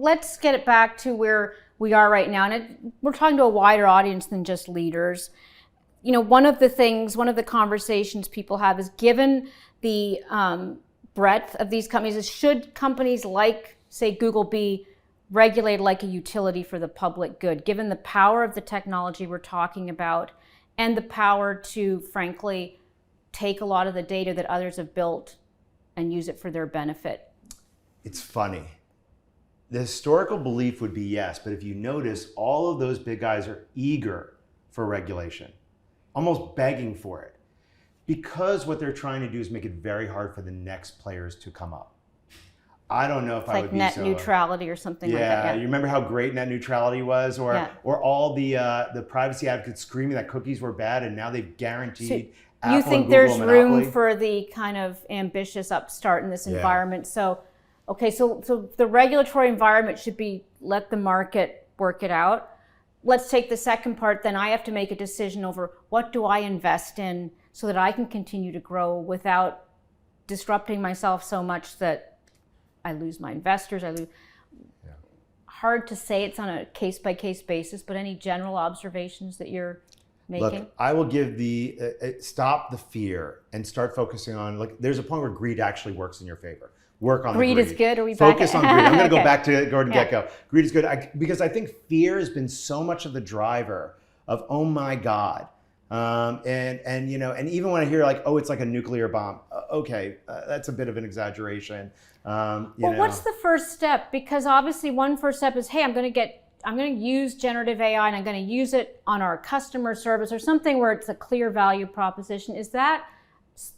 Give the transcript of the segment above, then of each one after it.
let's get it back to where we are right now. And we're talking to a wider audience than just leaders. One of the conversations people have is, given the breadth of these companies, is should companies like, say, Google be regulated like a utility for the public good, given the power of the technology we're talking about and the power to, frankly, take a lot of the data that others have built and use it for their benefit? It's funny. The historical belief would be yes, but if you notice, all of those big guys are eager for regulation, almost begging for it, because what they're trying to do is make it very hard for the next players to come up. I don't know if I would be so... Like net neutrality or something like that. Yeah, you remember how great net neutrality was? Or all the privacy advocates screaming that cookies were bad, and now they've guaranteed Apple you think and Google there's monopoly. room for the kind of ambitious upstart in this environment? So the regulatory environment should be let the market work it out. Let's take the second part, then I have to make a decision over what do I invest in so that I can continue to grow without disrupting myself so much that I lose my investors. Hard to say, it's on a case-by-case basis, but any general observations that you're making? Look, I will give stop the fear and start focusing on, there's a point where greed actually works in your favor. Work on greed. The greed Is good? Are we Focus back? on greed. I'm going to Okay. go back to Gordon Gekko. Greed is good because I think fear has been so much of the driver of, oh my God. And even when I hear it's like a nuclear bomb, okay, that's a bit of an exaggeration. What's the first step? Because obviously one first step is, hey, I'm going to use generative AI and I'm going to use it on our customer service or something where it's a clear value proposition. Is that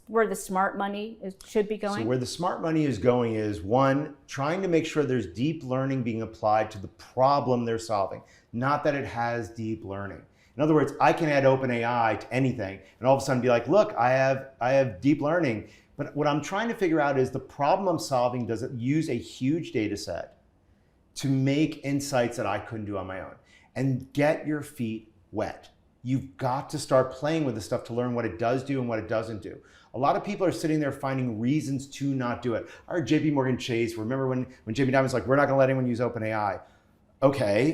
where the smart money should be going? So where the smart money is going is, one, trying to make sure there's deep learning being applied to the problem they're solving, not that it has deep learning. In other words, I can add OpenAI to anything and all of a sudden be like, look, I have deep learning. But what I'm trying to figure out is the problem I'm solving, does it use a huge data set to make insights that I couldn't do on my own? And get your feet wet. You've got to start playing with this stuff to learn what it does do and what it doesn't do. A lot of people are sitting there finding reasons to not do it. Our JP Morgan Chase, remember when Jamie Dimon's like, we're not gonna let anyone use OpenAI. Okay,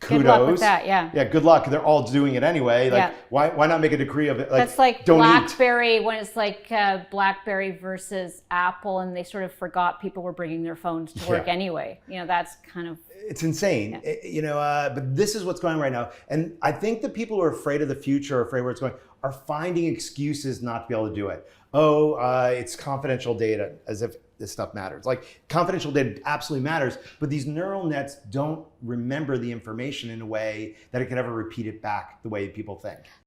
kudos. Good luck with that, yeah. Yeah, good luck. They're all doing it anyway. Why not make a decree of it? That's like don't BlackBerry, when it's like BlackBerry versus Apple, and they sort of forgot people were bringing their phones to work anyway. That's kind of... It's insane, but this is what's going on right now. And I think the people who are afraid of the future, afraid where it's going, are finding excuses not to be able to do it. It's confidential data, as if this stuff matters. Confidential data absolutely matters, but these neural nets don't remember the information in a way that it could ever repeat it back the way people think.